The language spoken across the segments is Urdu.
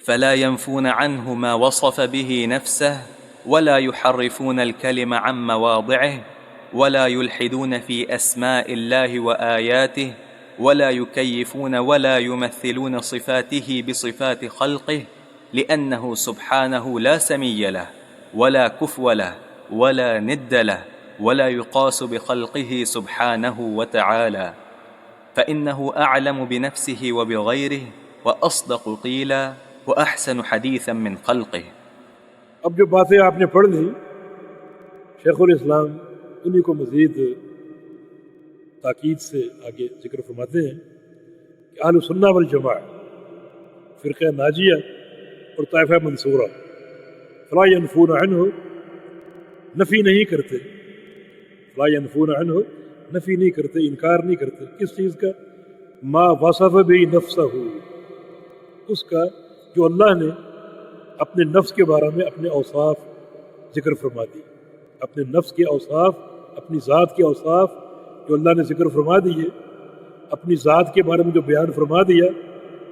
فلا ينفون عنه ما وصف به نفسه ولا يحرفون الكلم عن مواضعه ولا يلحدون في أسماء الله وآياته ولا يكيفون ولا يمثلون صفاته بصفات خلقه لأنه سبحانه لا سمي له ولا كفو له ولا ند له ولا يقاس بخلقه سبحانه وتعالى، فإنه أعلم بنفسه وبغيره وأصدق قيلا وأحسن حديثا من خلقه۔ اب جو باتیں آپ نے پڑھ لی شیخ الاسلام انہی کو مزید تاکید سے آگے ذکر فرماتے ہیں کہ اہل سنہ والجماعہ، فرقہ ناجیہ اور طائفہ منصورہ فلا ينفون عنہ، نفی نہیں کرتے، فلا ينفون عنہ، نفی نہیں کرتے، انکار نہیں کرتے کس چیز کا؟ ما وصف بھی نفسہ، اس کا جو اللہ نے اپنے نفس کے بارے میں اپنے اوصاف ذکر فرما دی، اپنے نفس کے اوصاف، اپنی ذات کے اوصاف جو اللہ نے ذکر فرما دیے، اپنی ذات کے بارے میں جو بیان فرما دیا،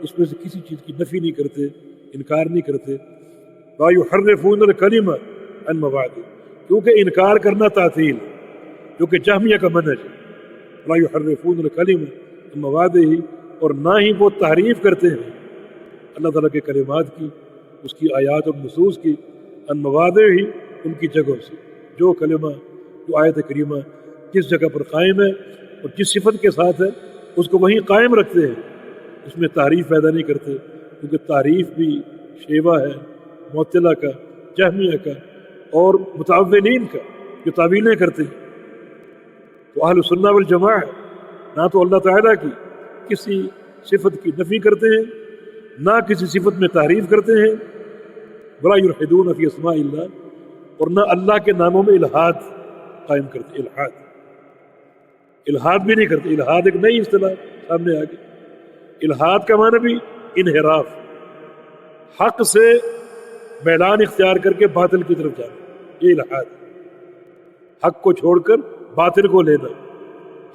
اس میں سے کسی چیز کی نفی نہیں کرتے، انکار نہیں کرتے۔ لا يحرفون الکلمہ عن مواضعہ، کیونکہ انکار کرنا تعطیل جو کہ جہمیہ کا منہج ہے۔ لا يحرفون الکلمہ عن مواضعہ، اور نہ ہی وہ تحریف کرتے ہیں اللہ تعالیٰ کے کلمات کی، اس کی آیات اور نصوص کی، عن مواضعہ، ان کی جگہوں سے، جو کلمہ، جو آیت کریمہ جس جگہ پر قائم ہے اور جس صفت کے ساتھ ہے اس کو وہیں قائم رکھتے ہیں، اس میں تعریف پیدا نہیں کرتے، کیونکہ تعریف بھی شیوہ ہے معطلہ کا، جہمیہ کا اور متعولین کا جو تعویلیں کرتے ہیں۔ تو اہل سنہ والجماعہ نہ تو اللہ تعالیٰ کی کسی صفت کی نفی کرتے ہیں، نہ کسی صفت میں تعریف کرتے ہیں، ولا یلحدون فی اسماء اللہ، اور نہ اللہ کے ناموں میں الحاد قائم کرتے، الحاد بھی نہیں کرتے۔ الحاد ایک نئی اصطلاح سامنے آ گئی۔ الحاد کا معنی بھی انحراف، حق سے میلان اختیار کر کے باطل کی طرف جانا، یہ الحاد ہے۔ حق کو چھوڑ کر باطل کو لینا،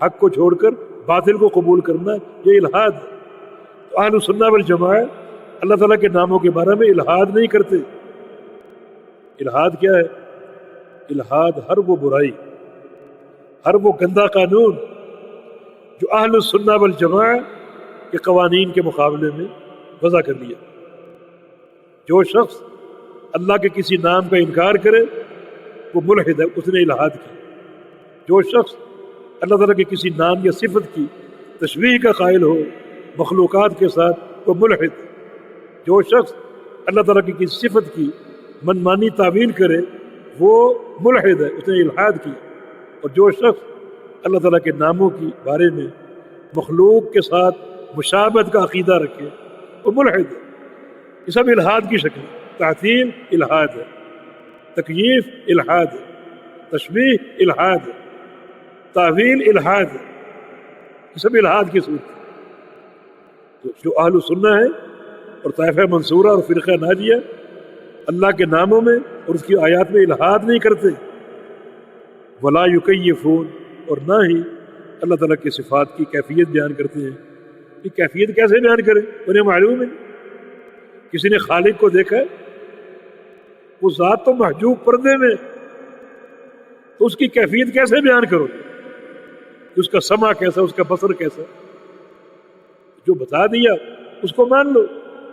حق کو چھوڑ کر باطل کو قبول کرنا، یہ الحاد ہے۔ تو اہل سنہ والجماعہ اللہ تعالیٰ کے ناموں کے بارے میں الحاد نہیں کرتے۔ الحاد کیا ہے؟ الحاد ہر وہ برائی، ہر وہ گندا قانون جو اہل سنہ والجماعہ کے قوانین کے مقابلے میں وضع کر لیا۔ جو شخص اللہ کے کسی نام کا انکار کرے وہ ملحد ہے، اس نے الحاد کی۔ جو شخص اللہ تعالیٰ کے کسی نام یا صفت کی تشبیہ کا قائل ہو مخلوقات کے ساتھ وہ ملحد ہے۔ جو شخص اللہ تعالیٰ کی کسی صفت کی منمانی تعویل کرے وہ ملحد ہے، اس نے الحاد کیا۔ اور جو شخص اللہ تعالیٰ کے ناموں کے بارے میں مخلوق کے ساتھ مشابہت کا عقیدہ رکھے وہ ملحد ہے۔ یہ سب الحاد کی شکل ہے۔ تعطیل الحاد ہے، تکییف الحاد ہے، تشبیہ الحاد ہے، تعویل الحاد ہے، یہ سب الحاد کی صورت ہے۔ تو جو اہل سنہ ہے اور طائفہ منصورہ اور فرقہ ناجیہ اللہ کے ناموں میں اور اس کی آیات میں الحاد نہیں کرتے، ولا یکیفون، اور نہ ہی اللہ تعالیٰ کی صفات کی کیفیت بیان کرتے ہیں۔ یہ کیفیت کیسے بیان کریں؟ انہیں معلوم ہے، کسی نے خالق کو دیکھا ہے، وہ ذات تو محجوب پردے میں، تو اس کی کیفیت کیسے بیان کرو؟ اس کا سمع کیسا، اس کا بصر کیسا؟ جو بتا دیا اس کو مان لو،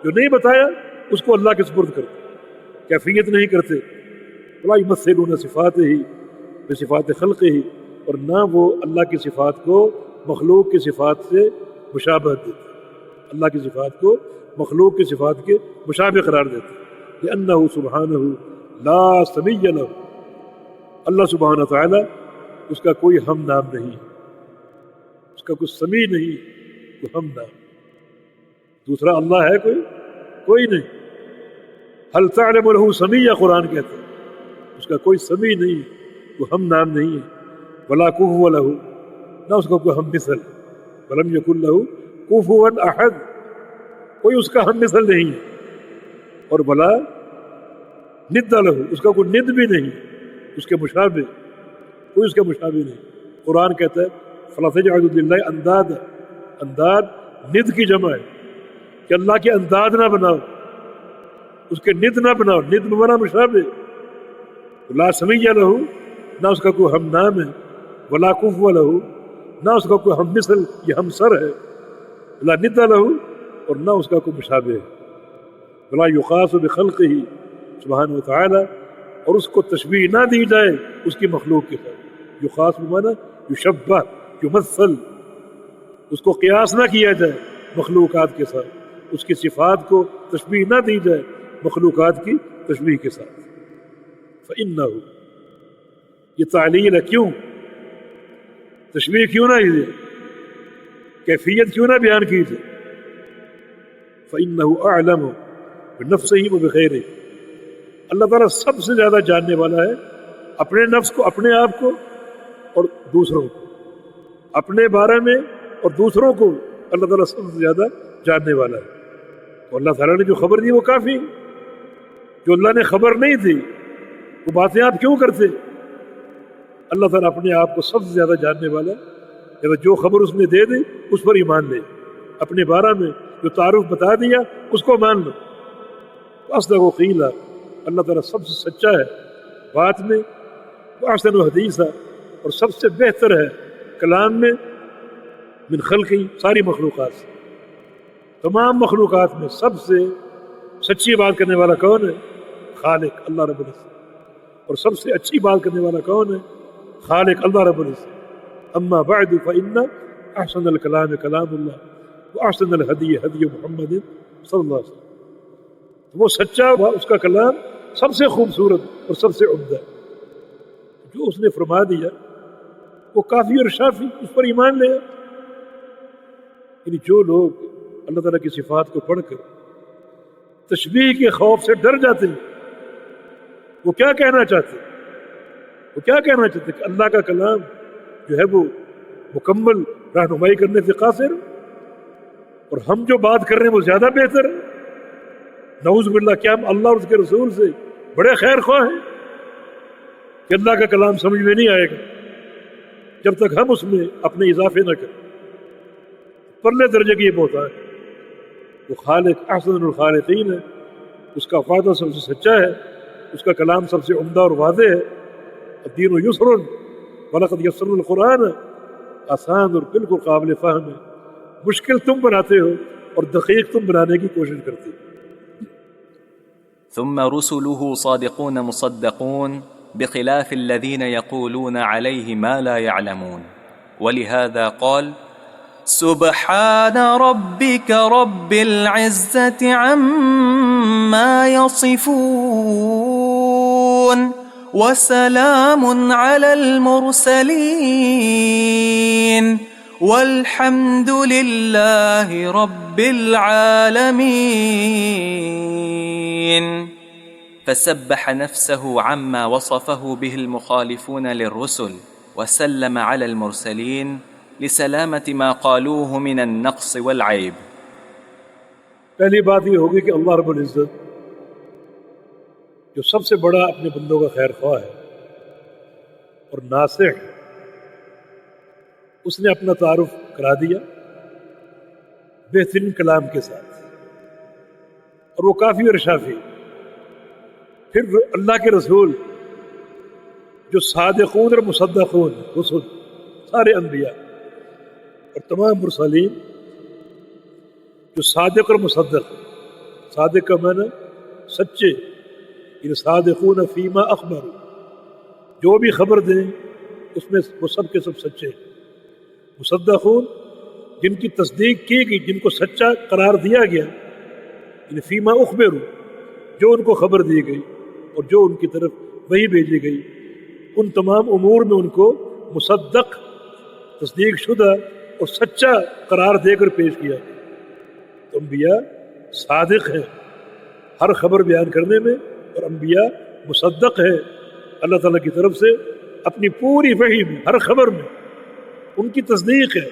جو نہیں بتایا اس کو اللہ کے سپرد کرو، کیفیت نہیں کرتے۔ ولا یمثلون صفاتہ بصفات خلقہ، اور نہ وہ اللہ کی صفات کو مخلوق کی صفات سے مشابہت دیتے، اللہ کی صفات کو مخلوق کی صفات کے مشابہ قرار دیتے۔ لأنہ سبحانہ لا سمی لہ، اللہ سبحانہ تعالی اس کا کوئی ہم نام نہیں، اس کا کوئی سمی نہیں، کوئی ہم نام۔ دوسرا اللہ ہے کوئی نہیں۔ هل تعلم له سمیہ قرآن کہتا ہے، اس کا کوئی سمی نہیں، کوئی ہم نام نہیں ہے۔ ولا کفو لہ، نہ اس کا کوئی ہم مثل، ولم یکن لہ کفوا احد، کوئی اس کا ہم مثل نہیں ہے۔ اور ولا ند لہ، اس کا کوئی ند بھی نہیں، اس کے مشابہ، کوئی اس کا مشابہ نہیں۔ قرآن کہتا ہے فلا تجعلوا للہ اندادا، انداد ند کی جمع ہے کہ اللہ کے انداد نہ بناؤ، اس کے ند نہ بناؤ، ند بنا مشابہ، لا سمیع لہو، نہ اس کا کوئی ہم نام ہے، ولا کفو لہو، نہ اس کا کوئی ہم مثل یا ہم سر ہے، لا ند لہو، اور نہ اس کا کوئی مشابہ ہے، ولا یقاس بخلقہ سبحانہ وتعالی، اور اس کو تشبیہ نہ دی جائے اس کی مخلوق کے ساتھ، یقاس بمانا یشبہ، یمثل، اس کو قیاس نہ کیا جائے مخلوقات کے ساتھ، اس کی صفات کو تشبیہ نہ دی جائے مخلوقات کی تشبیہ کے ساتھ۔ فَإِنَّهُ، یہ تعلیل ہے، کیوں تشبیہ کیوں نہ دی جائے، کیفیت کیوں نہ بیان کی جائے؟ فَإِنَّهُ أَعْلَمُ بِنَفْسِهِ وَبِغَيْرِهِ، اللہ تعالیٰ سب سے زیادہ جاننے والا ہے اپنے نفس کو، اپنے آپ کو اور دوسروں کو، اپنے بارے میں اور دوسروں کو اللہ تعالیٰ سب سے زیادہ جاننے والا ہے۔ تو اللہ تعالیٰ نے جو خبر دی وہ کافی، جو اللہ نے خبر نہیں دی وہ باتیں آپ کیوں کرتے؟ اللہ تعالیٰ اپنے آپ کو سب سے زیادہ جاننے والا ہے، جو خبر اس نے دے دی اس پر ایمان لے، اپنے بارے میں جو تعارف بتا دیا اس کو مان لو۔ اصدق قیلا، اللہ تعالیٰ سب سے سچا ہے بات میں، واحسن حدیثا، اور سب سے بہتر ہے کلام میں، من خلقی، ساری مخلوقات سے، تمام مخلوقات میں سب سے سچی بات کرنے والا کون ہے؟ خالق اللہ رب العزت۔ اور سب سے اچھی بات کرنے والا کون ہے؟ خالق اللہ رب العزت۔ اما بعد فإن احسن الکلام کلام اللہ واحسن الہدی ہدی محمد صلی اللہ علیہ وسلم۔ وہ سچا، اس کا کلام سب سے خوبصورت اور سب سے عمدہ، جو اس نے فرما دیا وہ کافی اور شافی، اس پر ایمان لے۔ یعنی جو لوگ اللہ تعالیٰ کی صفات کو پڑھ کر تشبیہ کے خوف سے ڈر جاتے ہیں، وہ کیا کہنا چاہتے ہیں؟ وہ کیا کہنا چاہتے ہیں کہ اللہ کا کلام جو ہے وہ مکمل رہنمائی کرنے سے قاصر، اور ہم جو بات کر رہے ہیں وہ زیادہ بہتر ہے۔ نعوذ باللہ، کیا ہم اللہ اور اس کے رسول سے بڑے خیر خواہ ہیں کہ اللہ کا کلام سمجھ میں نہیں آئے گا جب تک ہم اس میں اپنے اضافے نہ کریں؟ پرلے درجے کی یہ بہتان ہے۔ وہ خالق احسن الخالقین ہے، اس کا وعدہ سب سے سچا ہے، اس کا کلام سب سے عمدہ اور واضح ہے۔ الدین یسر وَلَقَدْ يَسَّرْنَا الْقُرْآنَ، آسان اور بالکل قابل فہم ہے، مشکل تم بناتے ہو اور دقیق تم بنانے کی کوشش کرتے ہو۔ ثم رسله صادقون مصدقون بخلاف الذين يقولون عليه ما لا يعلمون، ولهذا قال سبحان ربك رب العزة عما يصفون وسلام على المرسلين والحمد لله رب العالمين۔ فسبح نفسه عما وصفه به المخالفون للرسل، وسلم على المرسلين لسلامة ما قالوه من النقص والعيب۔ پہلی بات یہ ہوگی کہ اللہ رب العزت جو سب سے بڑا اپنے بندوں کا خیر خواہ ہے اور ناصح، اس نے اپنا تعارف کرا دیا بہترین کلام کے ساتھ، اور وہ کافی اور شافی۔ پھر اللہ کے رسول جو صادقون اور مصدقون، رسول سارے انبیاء اور تمام مرسلین جو صادق اور مصدق، صادق کا معنی سچے، یعنی صادقون فیما اخبر، جو بھی خبر دیں اس میں وہ سب کے سب سچے، مصدقون جن کی تصدیق کی گئی، جن کو سچا قرار دیا گیا، یعنی فیما اخبر، جو ان کو خبر دی گئی اور جو ان کی طرف وحی بھیجی گئی، ان تمام امور میں ان کو مصدق، تصدیق شدہ اور سچا قرار دے کر پیش کیا گیا۔ تو انبیاء صادق ہیں ہر خبر بیان کرنے میں، اور انبیاء مصدق ہے اللہ تعالیٰ کی طرف سے اپنی پوری وحی میں، ہر خبر میں ان کی تصدیق ہے،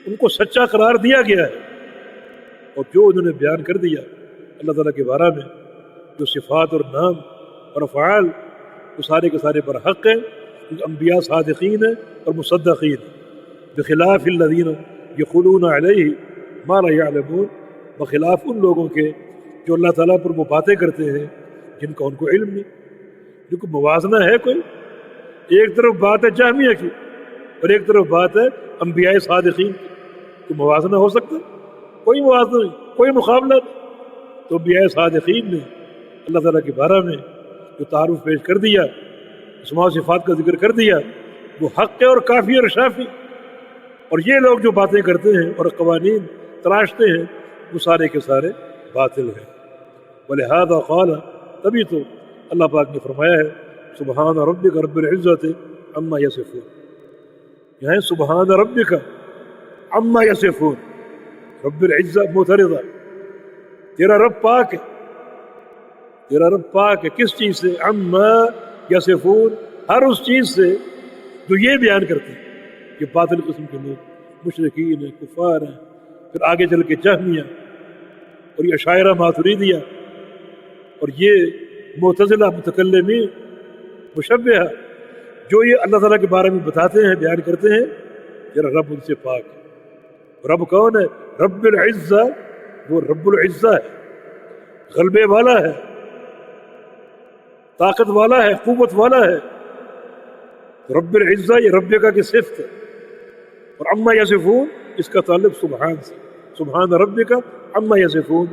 ان کو سچا قرار دیا گیا ہے، اور جو انہوں نے بیان کر دیا اللہ تعالیٰ کے بارے میں، جو صفات اور نام اور افعال، وہ سارے کے سارے پر حق ہیں، کیونکہ انبیاء صادقین ہیں اور مصدقین، بخلاف الذین یقولون علیہ ما لا یعلمون، بخلاف ان لوگوں کے جو اللہ تعالیٰ پر وہ باتیں کرتے ہیں جن کا ان کو علم نہیں، جن کو موازنہ ہے کوئی. ایک طرف بات ہے جہمیہ کی اور ایک طرف بات ہے انبیاء صادقین کی. تو موازنہ ہو سکتا ہے؟ کوئی موازنہ نہیں، کوئی مقابلہ نہیں. تو انبیاء صادقین نے اللہ تعالیٰ کے بارے میں جو تعارف پیش کر دیا، اسماء و صفات کا ذکر کر دیا، وہ حق ہے اور کافی اور شافی. اور یہ لوگ جو باتیں کرتے ہیں اور قوانین تراشتے ہیں وہ سارے کے سارے باطل ہیں. ولہذا قال، تبھی تو اللہ پاک نے فرمایا ہے سبحان ربک رب العزت عما یصفون. یہاں سبحان ربک عما یصفون، رب العزت معترضہ، تیرا رب پاک ہے، تیرا رب پاک ہے کس چیز سے؟ عما یصفون، ہر اس چیز سے جو یہ بیان کرتے ہیں. یہ باطل قسم کے لوگ مشرکین ہیں، کفار ہیں، پھر آگے چل کے جہمیہ اور یہ اشاعرہ ماتریدیہ اور یہ معتزلہ متکلمین مشبہہ، جو یہ اللہ تعالیٰ کے بارے میں بتاتے ہیں، بیان کرتے ہیں تیرا رب ان سے پاک ہے. رب کون ہے؟ رب العزہ، وہ رب العزہ ہے، غلبے والا ہے، طاقت والا ہے، قوت والا ہے. رب العزہ یہ رب کا کی صفت ہے. اور عما یصفون اس کا تعلق سبحان سے، سبحان ربک عما یصفون،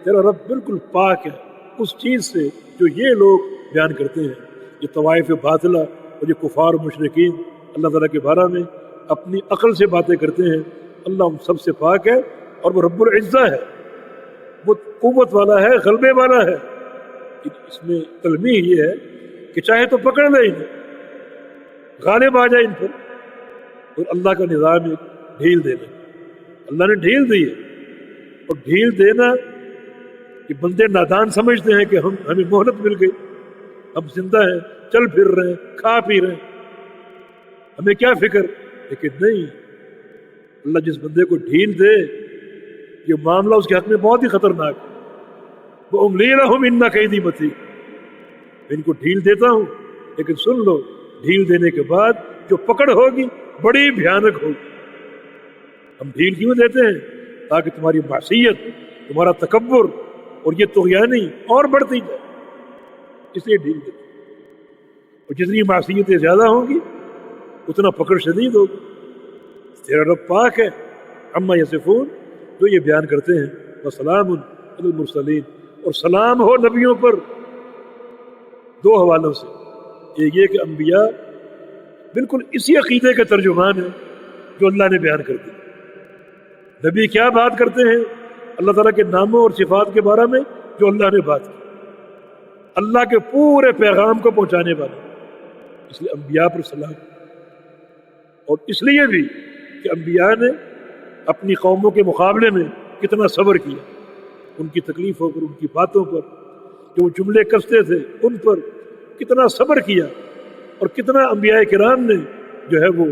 تیرا رب بالکل پاک ہے اس چیز سے جو یہ لوگ بیان کرتے ہیں. یہ طوائف باطلہ اور یہ کفار و مشرکین اللہ تعالیٰ کے بارے میں اپنی عقل سے باتیں کرتے ہیں. اللہ ان سب سے پاک ہے اور وہ رب العزہ ہے، وہ قوت والا ہے، غلبے والا ہے. اس میں تلمیح یہ ہے کہ چاہے تو پکڑ لے انہیں، غالب آ جائے ان پر. اور اللہ کا نظام ہے ڈھیل دینا. اللہ نے ڈھیل دی ہے، اور ڈھیل دینا کہ بندے نادان سمجھتے ہیں کہ ہمیں مہلت مل گئی، ہم زندہ ہیں، چل پھر رہے ہیں، کھا پی رہے ہیں، ہمیں کیا فکر. لیکن نہیں، اللہ جس بندے کو ڈھیل دے یہ معاملہ اس کے حق میں بہت ہی خطرناک ہے. وَأُمْلِي لَهُمْ إِنَّ كَيْدِي مَتِينٌ، میں ان کو ڈھیل دیتا ہوں، لیکن سن لو ڈھیل دینے کے بعد جو پکڑ ہوگی بڑی بھیانک ہوگی. ہم ڈھیل کیوں دیتے ہیں؟ تاکہ تمہاری معصیت، تمہارا تکبر اور یہ طغیانی اور بڑھتی جائے، اس لیے ڈھیل دیتے ہیں. اور جتنی معصیتیں زیادہ ہوں گی اتنا پکڑ شدید ہوگی. تیرا رب پاک ہے عما یصفون، جو یہ بیان کرتے ہیں. وسلام علی المرسلین، اور سلام ہو نبیوں پر. دو حوالوں سے، ایک یہ کہ انبیاء بالکل اسی عقیدے کے ترجمان ہیں جو اللہ نے بیان کر دی. نبی کیا بات کرتے ہیں؟ اللہ تعالیٰ کے ناموں اور صفات کے بارے میں جو اللہ نے بات کی، اللہ کے پورے پیغام کو پہنچانے والے. اس لیے انبیاء پر سلام. اور اس لیے بھی کہ انبیاء نے اپنی قوموں کے مقابلے میں کتنا صبر کیا، ان کی تکلیفوں پر، ان کی باتوں پر، جو جملے کستے تھے ان پر کتنا صبر کیا. اور کتنا انبیاء کرام نے جو ہے وہ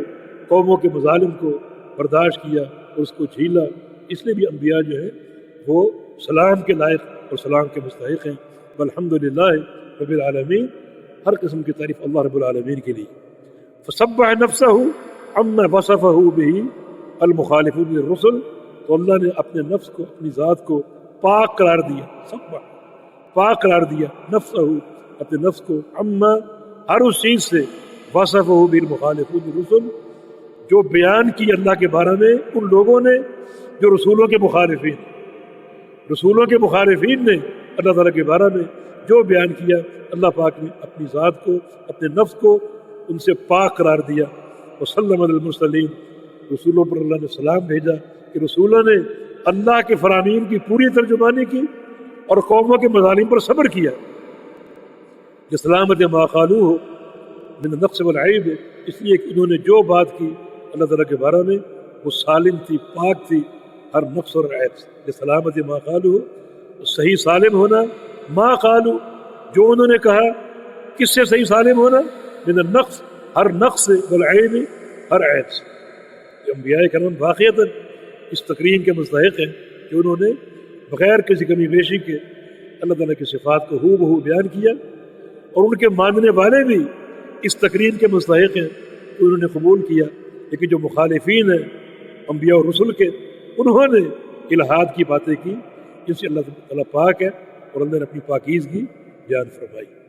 قوموں کے مظالم کو برداشت کیا اور اس کو جھیلا. اس لیے بھی انبیاء جو ہے وہ سلام کے لائق اور سلام کے مستحق ہیں. والحمدللہ رب العالمین، ہر قسم کی تعریف اللہ رب العالمین کے لیے. فسبح نفسہ عما وصفہ بہ المخالفون للرسل، تو اللہ نے اپنے نفس کو، اپنی ذات کو پاک قرار دیا. سبح، پاک قرار دیا نفسہ، اپنے نفس کو، عما، ہر اس چیز سے، وصفہ بالمخالفون للرسل، جو بیان کی اللہ کے بارے میں ان لوگوں نے جو رسولوں کے مخالفین، رسولوں کے مخالفین نے اللہ تعالیٰ کے بارے میں جو بیان کیا. اللہ پاک نے اپنی ذات کو، اپنے نفس کو ان سے پاک قرار دیا. وسلم علی المرسلین، رسولوں پر اللہ نے سلام بھیجا کہ رسولوں نے اللہ کے فرامین کی پوری ترجمانی کی اور قوموں کے مظالم پر صبر کیا. سلامت ما قالوہ من النقص والعیب، اس لیے کہ انہوں نے جو بات کی اللہ تعالیٰ کے بارے میں وہ سالم تھی، پاک تھی ہر نقص اور عیب سے. سلامت ما قالوہ، صحیح سالم ہونا. ما قالو، جو انہوں نے کہا، کس سے صحیح سالم ہونا؟ من النقص، ہر نقص سے، والعیب، ہر عیب سے. انبیاء کرام واقعتاً اس تقریم کے مستحق ہیں کہ انہوں نے بغیر کسی کمی بیشی کے اللہ تعالیٰ کی صفات کو ہو بہو بیان کیا. اور ان کے ماننے والے بھی اس تقریر کے مستحق ہیں کہ انہوں نے قبول کیا. لیکن جو مخالفین ہیں انبیاء اور رسل کے، انہوں نے الہاد کی باتیں کی جن سے اللہ تعالیٰ پاک ہے اور اللہ نے اپنی پاکیزگی بیان فرمائی۔